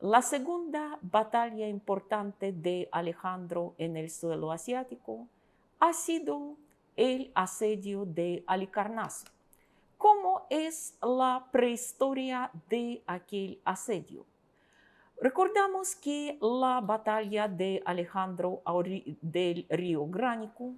La segunda batalla importante de Alejandro en el suelo asiático ha sido el asedio de Halicarnaso. ¿Cómo es la prehistoria de aquel asedio? Recordamos que la batalla de Alejandro del río Gránico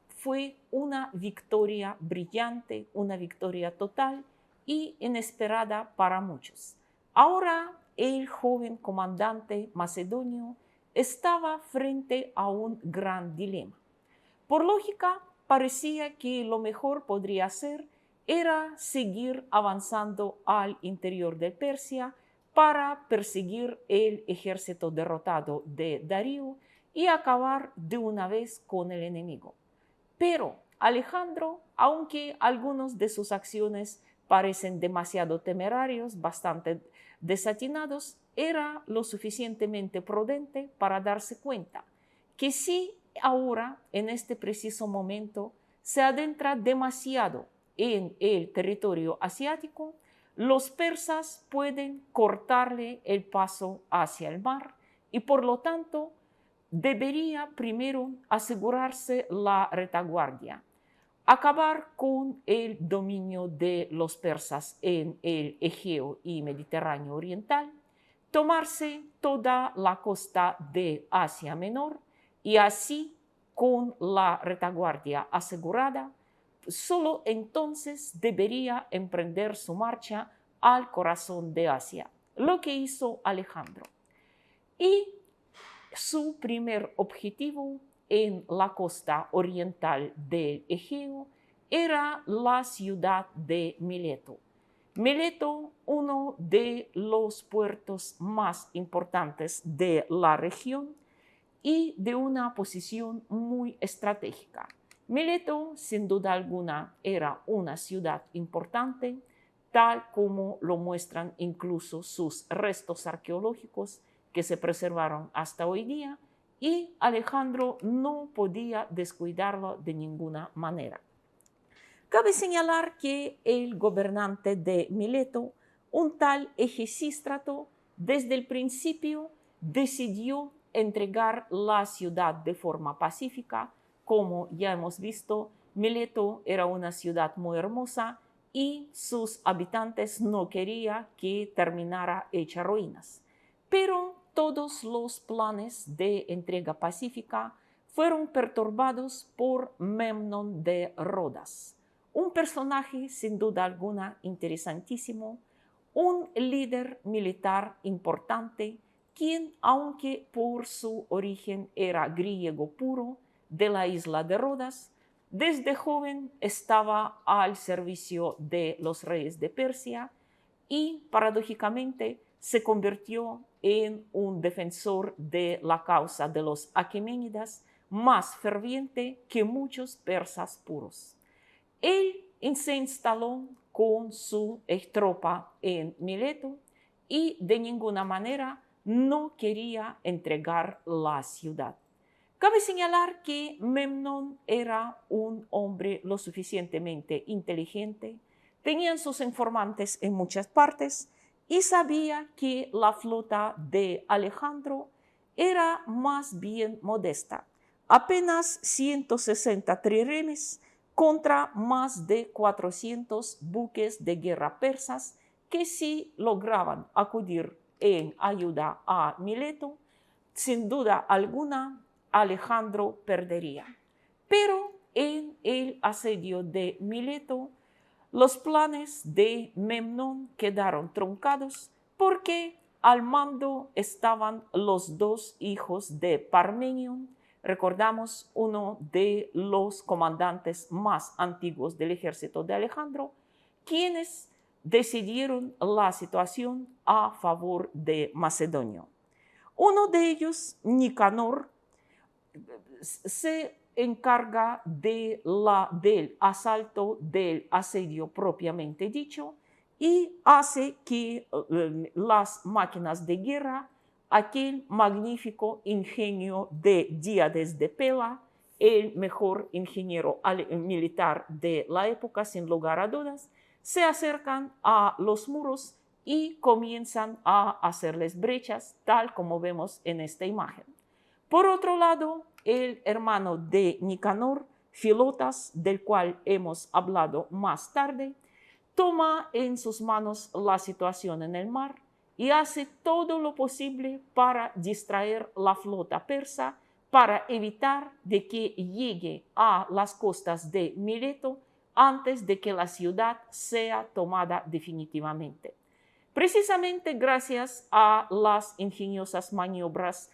fue una victoria brillante, una victoria total y inesperada para muchos. Ahora el joven comandante macedonio estaba frente a un gran dilema. Por lógica, parecía que lo mejor podría ser era seguir avanzando al interior de Persia para perseguir el ejército derrotado de Darío y acabar de una vez con el enemigo. Pero Alejandro, aunque algunos de sus acciones parecen demasiado temerarios, bastante desatinados, era lo suficientemente prudente para darse cuenta que si ahora, en este preciso momento, se adentra demasiado en el territorio asiático, los persas pueden cortarle el paso hacia el mar y por lo tanto debería primero asegurarse la retaguardia, acabar con el dominio de los persas en el Egeo y Mediterráneo Oriental, tomarse toda la costa de Asia Menor y así, con la retaguardia asegurada, solo entonces debería emprender su marcha al corazón de Asia, lo que hizo Alejandro. Y su primer objetivo en la costa oriental del Egeo era la ciudad de Mileto. Mileto, uno de los puertos más importantes de la región y de una posición muy estratégica. Mileto, sin duda alguna, era una ciudad importante, tal como lo muestran incluso sus restos arqueológicos que se preservaron hasta hoy día, y Alejandro no podía descuidarlo de ninguna manera. Cabe señalar que el gobernante de Mileto, un tal Egesístrato, desde el principio decidió entregar la ciudad de forma pacífica. Como ya hemos visto, Mileto era una ciudad muy hermosa y sus habitantes no querían que terminara hecha ruinas. Pero todos los planes de entrega pacífica fueron perturbados por Memnón de Rodas, un personaje sin duda alguna interesantísimo, un líder militar importante, quien, aunque por su origen era griego puro de la isla de Rodas, desde joven estaba al servicio de los reyes de Persia y, paradójicamente, se convirtió en un defensor de la causa de los aqueménidas más ferviente que muchos persas puros. Él se instaló con su tropa en Mileto y de ninguna manera no quería entregar la ciudad. Cabe señalar que Memnón era un hombre lo suficientemente inteligente, tenía sus informantes en muchas partes y sabía que la flota de Alejandro era más bien modesta, apenas 160 triremes contra más de 400 buques de guerra persas que si lograban acudir en ayuda a Mileto, sin duda alguna Alejandro perdería. Pero en el asedio de Mileto, los planes de Memnón quedaron truncados porque al mando estaban los dos hijos de Parmenion. Recordamos uno de los comandantes más antiguos del ejército de Alejandro, quienes decidieron la situación a favor de Macedonio. Uno de ellos, Nicanor, se encarga del asalto, del asedio propiamente dicho, y hace que las máquinas de guerra, aquel magnífico ingenio de Díades de Pela, el mejor ingeniero militar de la época, sin lugar a dudas, se acercan a los muros y comienzan a hacerles brechas, tal como vemos en esta imagen. Por otro lado, el hermano de Nicanor, Filotas, del cual hemos hablado más tarde, toma en sus manos la situación en el mar y hace todo lo posible para distraer la flota persa, para evitar de que llegue a las costas de Mileto antes de que la ciudad sea tomada definitivamente. Precisamente gracias a las ingeniosas maniobras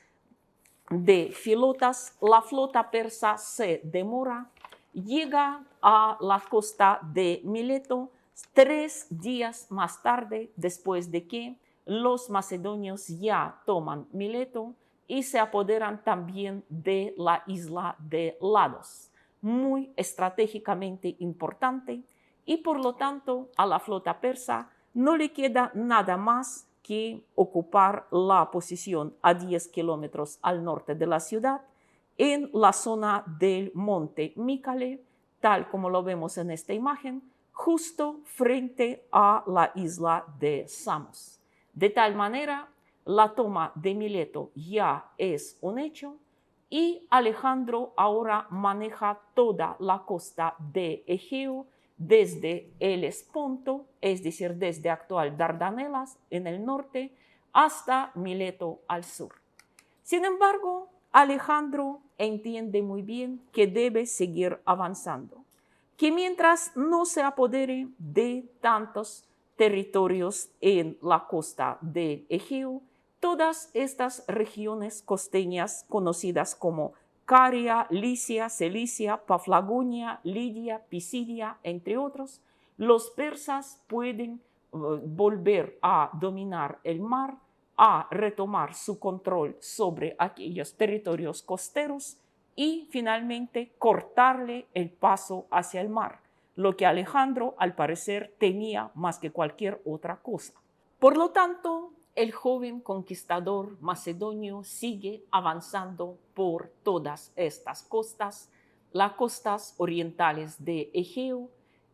de Filotas, la flota persa se demora, llega a la costa de Mileto 3 días más tarde, después de que los macedonios ya toman Mileto y se apoderan también de la isla de Lados, muy estratégicamente importante, y por lo tanto a la flota persa no le queda nada más que ocupar la posición a 10 kilómetros al norte de la ciudad, en la zona del monte Micale, tal como lo vemos en esta imagen, justo frente a la isla de Samos. De tal manera, la toma de Mileto ya es un hecho y Alejandro ahora maneja toda la costa de Egeo, desde el Esponto, es decir, desde actual Dardanelas en el norte, hasta Mileto al sur. Sin embargo, Alejandro entiende muy bien que debe seguir avanzando, que mientras no se apodere de tantos territorios en la costa del Egeo, todas estas regiones costeñas conocidas como Caria, Licia, Cilicia, Paflagonia, Lidia, Pisidia, entre otros, los persas pueden volver a dominar el mar, a retomar su control sobre aquellos territorios costeros y finalmente cortarle el paso hacia el mar, lo que Alejandro al parecer temía más que cualquier otra cosa. Por lo tanto, el joven conquistador macedonio sigue avanzando por todas estas costas, las costas orientales de Egeo,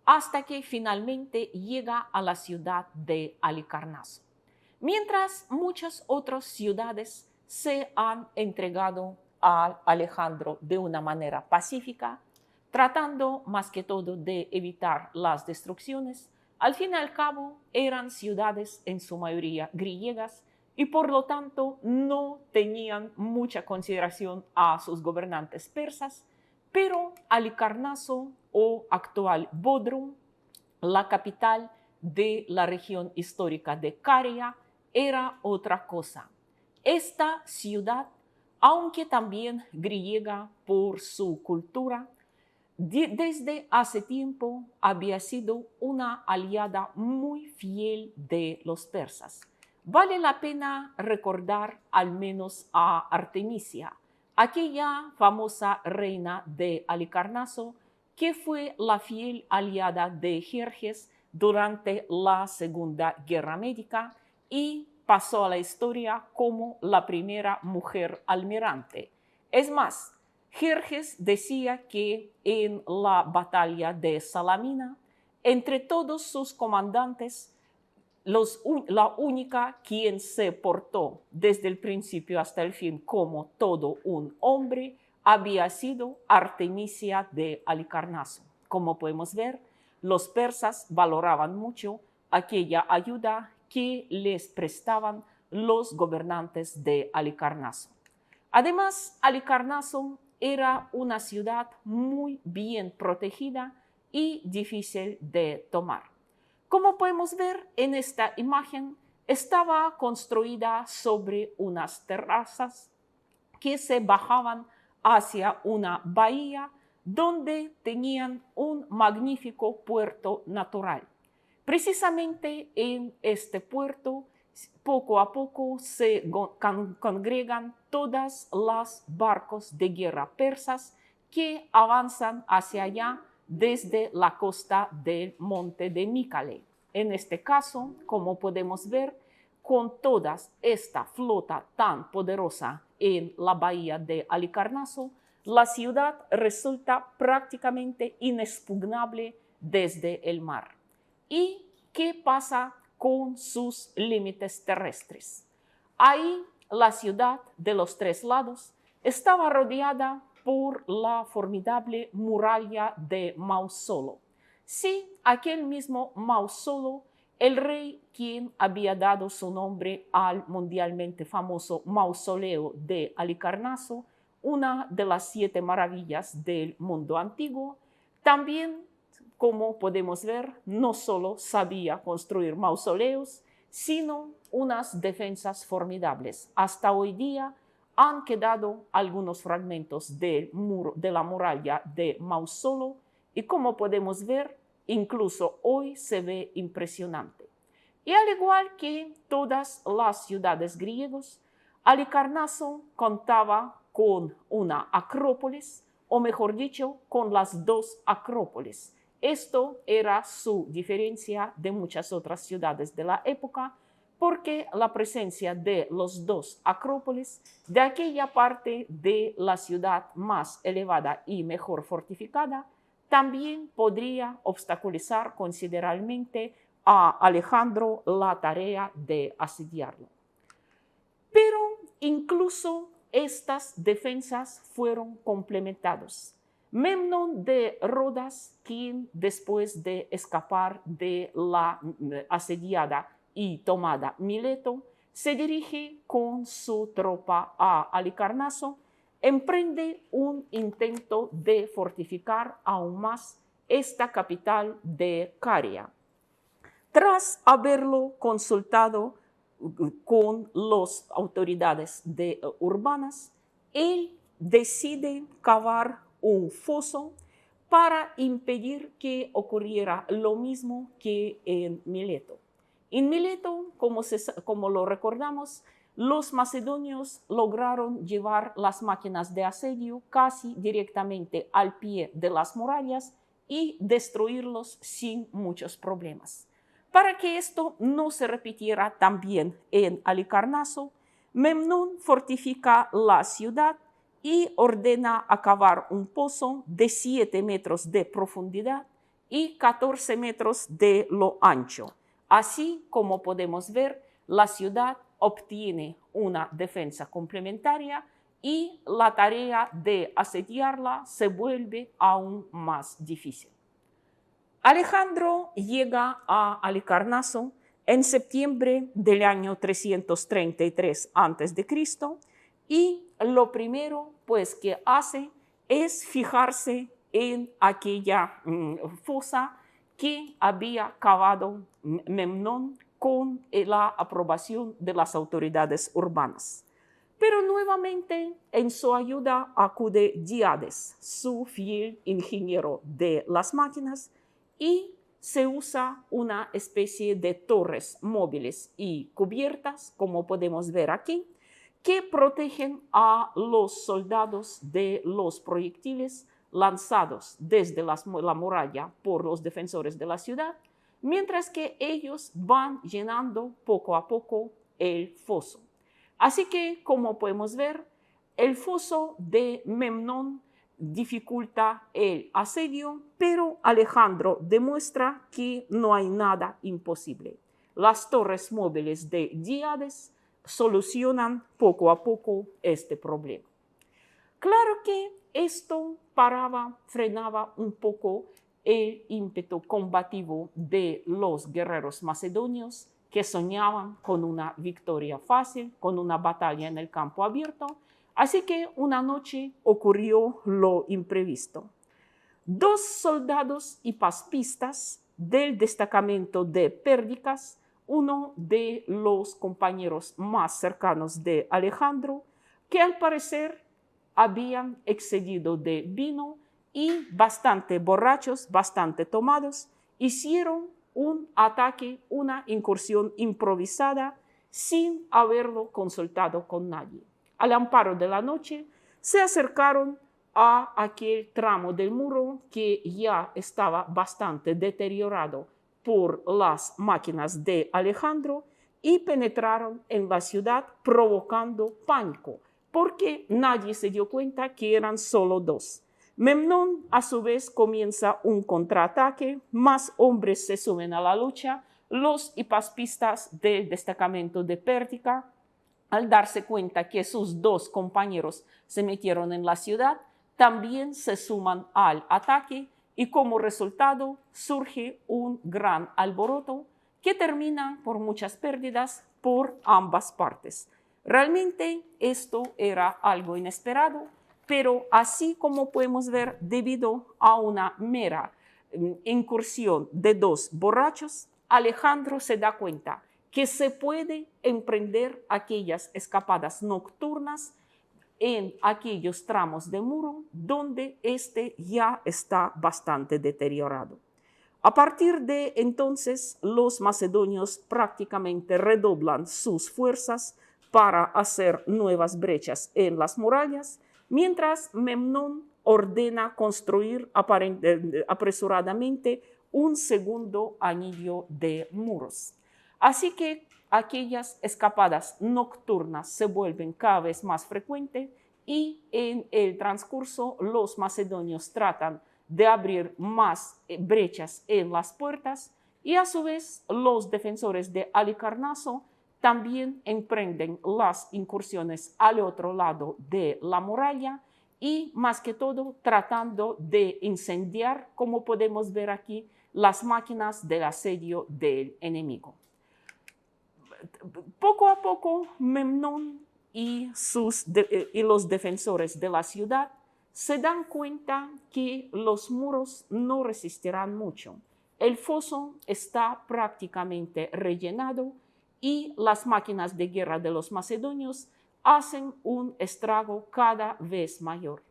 hasta que finalmente llega a la ciudad de Halicarnaso. Mientras muchas otras ciudades se han entregado a Alejandro de una manera pacífica, tratando más que todo de evitar las destrucciones, al fin y al cabo eran ciudades en su mayoría griegas y por lo tanto no tenían mucha consideración a sus gobernantes persas, pero Halicarnaso o actual Bodrum, la capital de la región histórica de Caria, era otra cosa. Esta ciudad, aunque también griega por su cultura, desde hace tiempo había sido una aliada muy fiel de los persas. Vale la pena recordar al menos a Artemisia, aquella famosa reina de Halicarnaso, que fue la fiel aliada de Jerjes durante la Segunda Guerra Médica y pasó a la historia como la primera mujer almirante. Es más, Jerjes decía que en la batalla de Salamina, entre todos sus comandantes, la única quien se portó desde el principio hasta el fin como todo un hombre había sido Artemisia de Halicarnaso. Como podemos ver, los persas valoraban mucho aquella ayuda que les prestaban los gobernantes de Halicarnaso. Además, Halicarnaso era una ciudad muy bien protegida y difícil de tomar. Como podemos ver en esta imagen, estaba construida sobre unas terrazas que se bajaban hacia una bahía donde tenían un magnífico puerto natural. Precisamente en este puerto, poco a poco se congregan todas las barcos de guerra persas que avanzan hacia allá desde la costa del monte de Micale. En este caso, como podemos ver, con toda esta flota tan poderosa en la bahía de Halicarnaso, la ciudad resulta prácticamente inexpugnable desde el mar. ¿Y qué pasa con sus límites terrestres. Ahí la ciudad de los tres lados estaba rodeada por la formidable muralla de Mausolo. Sí, aquel mismo Mausolo, el rey quien había dado su nombre al mundialmente famoso mausoleo de Halicarnaso, una de las 7 maravillas del mundo antiguo, también, como podemos ver, no solo sabía construir mausoleos, sino unas defensas formidables. Hasta hoy día han quedado algunos fragmentos del muro, de la muralla de Mausolo, y como podemos ver, incluso hoy se ve impresionante. Y al igual que todas las ciudades griegas, Halicarnaso contaba con una acrópolis, o mejor dicho, con las 2 acrópolis. Esto era su diferencia de muchas otras ciudades de la época, porque la presencia de los 2 acrópolis de aquella parte de la ciudad más elevada y mejor fortificada también podría obstaculizar considerablemente a Alejandro la tarea de asediarlo. Pero incluso estas defensas fueron complementadas. Memnón de Rodas, quien después de escapar de la asediada y tomada Mileto, se dirige con su tropa a Halicarnaso, emprende un intento de fortificar aún más esta capital de Caria. Tras haberlo consultado con las autoridades urbanas, él decide cavar un foso para impedir que ocurriera lo mismo que en Mileto. En Mileto, como lo recordamos, los macedonios lograron llevar las máquinas de asedio casi directamente al pie de las murallas y destruirlos sin muchos problemas. Para que esto no se repitiera también en Halicarnaso, Memnón fortifica la ciudad y ordena cavar un pozo de 7 metros de profundidad y 14 metros de lo ancho. Así como podemos ver, la ciudad obtiene una defensa complementaria y la tarea de asediarla se vuelve aún más difícil. Alejandro llega a Halicarnaso en septiembre del año 333 a.C. y lo primero pues, que hace es fijarse en aquella fosa que había cavado Memnón con la aprobación de las autoridades urbanas. Pero nuevamente en su ayuda acude Díades, su fiel ingeniero de las máquinas, y se usa una especie de torres móviles y cubiertas, como podemos ver aquí, que protegen a los soldados de los proyectiles lanzados desde la muralla por los defensores de la ciudad, mientras que ellos van llenando poco a poco el foso. Así que, como podemos ver, el foso de Memnón dificulta el asedio, pero Alejandro demuestra que no hay nada imposible. Las torres móviles de Díades solucionan poco a poco este problema. Claro que esto frenaba un poco el ímpetu combativo de los guerreros macedonios que soñaban con una victoria fácil, con una batalla en el campo abierto. Así que una noche ocurrió lo imprevisto. 2 soldados hipapistas del destacamento de Pérdicas, uno de los compañeros más cercanos de Alejandro, que al parecer habían excedido de vino y bastante borrachos, bastante tomados, hicieron un ataque, una incursión improvisada sin haberlo consultado con nadie. Al amparo de la noche, se acercaron a aquel tramo del muro que ya estaba bastante deteriorado por las máquinas de Alejandro y penetraron en la ciudad provocando pánico, porque nadie se dio cuenta que eran solo 2. Memnón, a su vez, comienza un contraataque, más hombres se sumen a la lucha, los hipaspistas del destacamento de Pértica, al darse cuenta que sus dos compañeros se metieron en la ciudad, también se suman al ataque y como resultado surge un gran alboroto que termina por muchas pérdidas por ambas partes. Realmente esto era algo inesperado, pero así como podemos ver, debido a una mera incursión de dos borrachos, Alejandro se da cuenta que se puede emprender aquellas escapadas nocturnas en aquellos tramos de muro donde este ya está bastante deteriorado. A partir de entonces, los macedonios prácticamente redoblan sus fuerzas para hacer nuevas brechas en las murallas, mientras Memnón ordena construir apresuradamente un segundo anillo de muros. Así que aquellas escapadas nocturnas se vuelven cada vez más frecuentes y en el transcurso los macedonios tratan de abrir más brechas en las puertas y a su vez los defensores de Halicarnaso también emprenden las incursiones al otro lado de la muralla y más que todo tratando de incendiar, como podemos ver aquí, las máquinas del asedio del enemigo. Poco a poco, Memnón y los defensores de la ciudad se dan cuenta que los muros no resistirán mucho. El foso está prácticamente rellenado y las máquinas de guerra de los macedonios hacen un estrago cada vez mayor.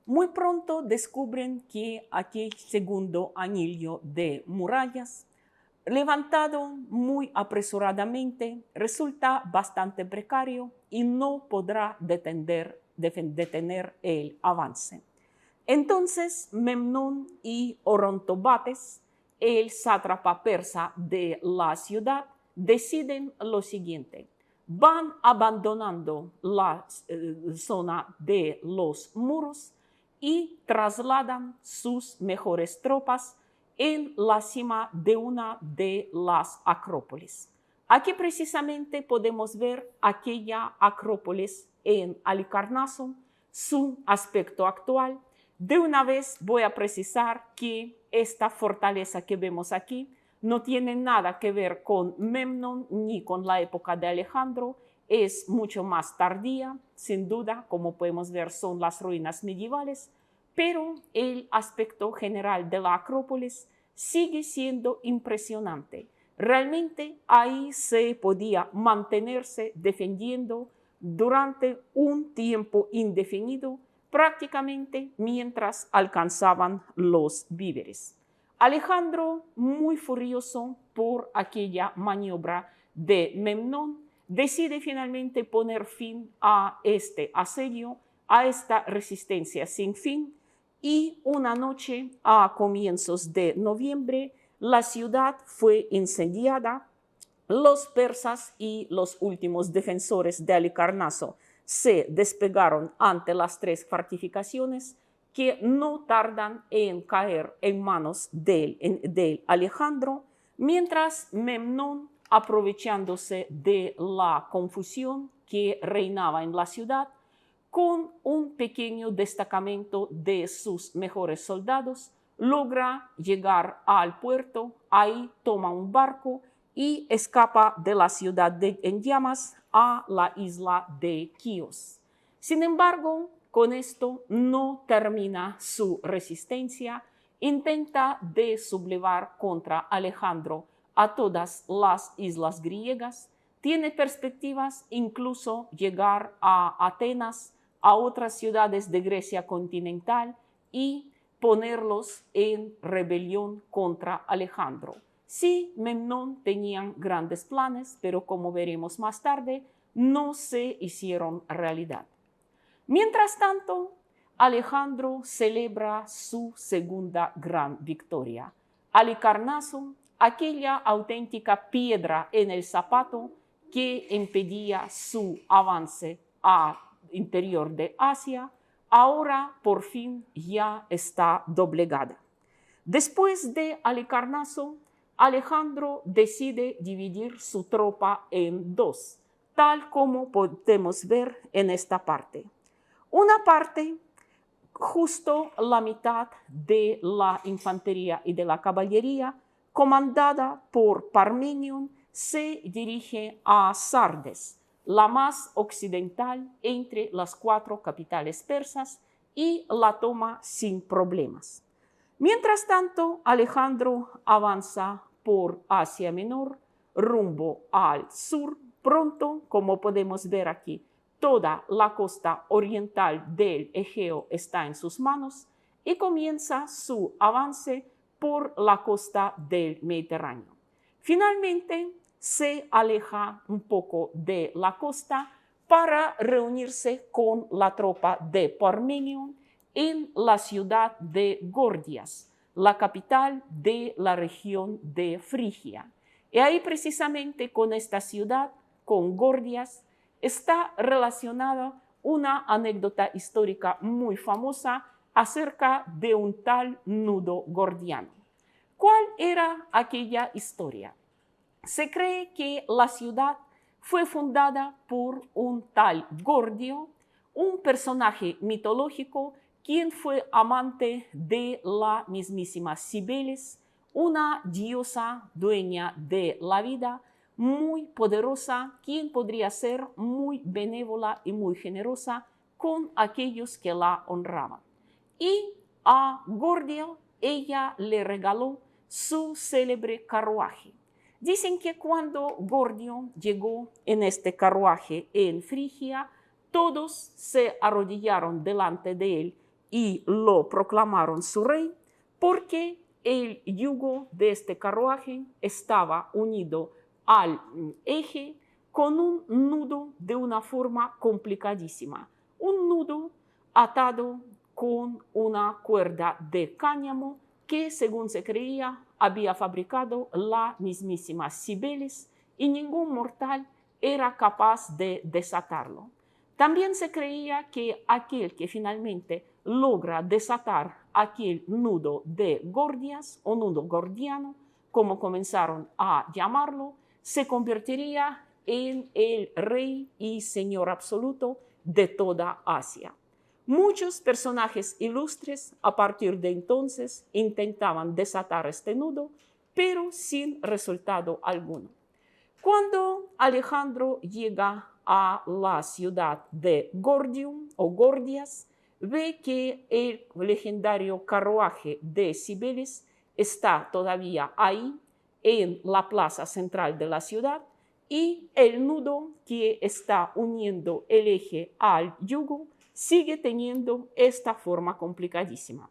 Muy pronto descubren que aquel segundo anillo de murallas, levantado muy apresuradamente, resulta bastante precario y no podrá detener el avance. Entonces Memnón y Orontobates, el sátrapa persa de la ciudad, deciden lo siguiente: van abandonando la zona de los muros y trasladan sus mejores tropas en la cima de una de las acrópolis. Aquí precisamente podemos ver aquella acrópolis en Halicarnaso, su aspecto actual. De una vez voy a precisar que esta fortaleza que vemos aquí no tiene nada que ver con Memnón ni con la época de Alejandro, es mucho más tardía, sin duda, como podemos ver son las ruinas medievales, pero el aspecto general de la Acrópolis sigue siendo impresionante. Realmente ahí se podía mantenerse defendiendo durante un tiempo indefinido, prácticamente mientras alcanzaban los víveres. Alejandro, muy furioso por aquella maniobra de Memnón, decide finalmente poner fin a este asedio, a esta resistencia sin fin, y una noche a comienzos de noviembre la ciudad fue incendiada. Los persas y los últimos defensores de Halicarnaso se despegaron ante las tres fortificaciones que no tardan en caer en manos de Alejandro, mientras Memnón, aprovechándose de la confusión que reinaba en la ciudad, con un pequeño destacamento de sus mejores soldados, logra llegar al puerto, ahí toma un barco y escapa de la ciudad en llamas a la isla de Quíos. Sin embargo, con esto no termina su resistencia, intenta de sublevar contra Alejandro a todas las islas griegas, tiene perspectivas incluso llegar a Atenas, a otras ciudades de Grecia continental y ponerlos en rebelión contra Alejandro. Sí, Memnón tenía grandes planes, pero como veremos más tarde, no se hicieron realidad. Mientras tanto, Alejandro celebra su segunda gran victoria. Halicarnaso, aquella auténtica piedra en el zapato que impedía su avance al interior de Asia, ahora por fin ya está doblegada. Después de Halicarnaso, Alejandro decide dividir su tropa en dos, tal como podemos ver en esta parte. Una parte, justo la mitad de la infantería y de la caballería, comandada por Parmenion, se dirige a Sardes, la más occidental entre las 4 capitales persas, y la toma sin problemas. Mientras tanto, Alejandro avanza por Asia Menor, rumbo al sur. Pronto, como podemos ver aquí, toda la costa oriental del Egeo está en sus manos y comienza su avance por la costa del Mediterráneo. Finalmente, se aleja un poco de la costa para reunirse con la tropa de Parmenion en la ciudad de Gordias, la capital de la región de Frigia. Y ahí precisamente con esta ciudad, con Gordias, está relacionada una anécdota histórica muy famosa acerca de un tal nudo gordiano. ¿Cuál era aquella historia? Se cree que la ciudad fue fundada por un tal Gordio, un personaje mitológico quien fue amante de la mismísima Cibeles, una diosa dueña de la vida, muy poderosa, quien podría ser muy benévola y muy generosa con aquellos que la honraban. Y a Gordio ella le regaló su célebre carruaje. Dicen que cuando Gordio llegó en este carruaje en Frigia, todos se arrodillaron delante de él y lo proclamaron su rey, porque el yugo de este carruaje estaba unido al eje con un nudo de una forma complicadísima, un nudo atado con una cuerda de cáñamo que, según se creía, había fabricado la mismísima Cibeles y ningún mortal era capaz de desatarlo. También se creía que aquel que finalmente logra desatar aquel nudo de Gordias o nudo gordiano, como comenzaron a llamarlo, se convertiría en el rey y señor absoluto de toda Asia. Muchos personajes ilustres a partir de entonces intentaban desatar este nudo, pero sin resultado alguno. Cuando Alejandro llega a la ciudad de Gordium o Gordias, ve que el legendario carruaje de Cibeles está todavía ahí en la plaza central de la ciudad y el nudo que está uniendo el eje al yugo sigue teniendo esta forma complicadísima.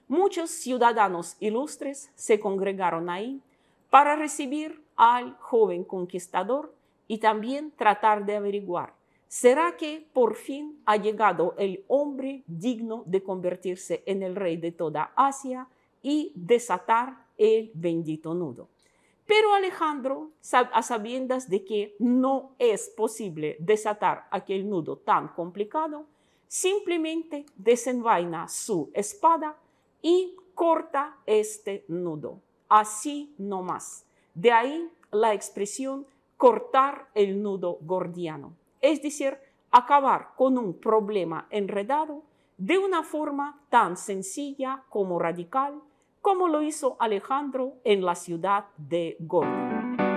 Muchos ciudadanos ilustres se congregaron ahí para recibir al joven conquistador y también tratar de averiguar, ¿será que por fin ha llegado el hombre digno de convertirse en el rey de toda Asia y desatar el bendito nudo? Pero Alejandro, a sabiendas de que no es posible desatar aquel nudo tan complicado, simplemente desenvaina su espada y corta este nudo, así nomás. De ahí la expresión cortar el nudo gordiano, es decir, acabar con un problema enredado de una forma tan sencilla como radical, como lo hizo Alejandro en la ciudad de Gordio.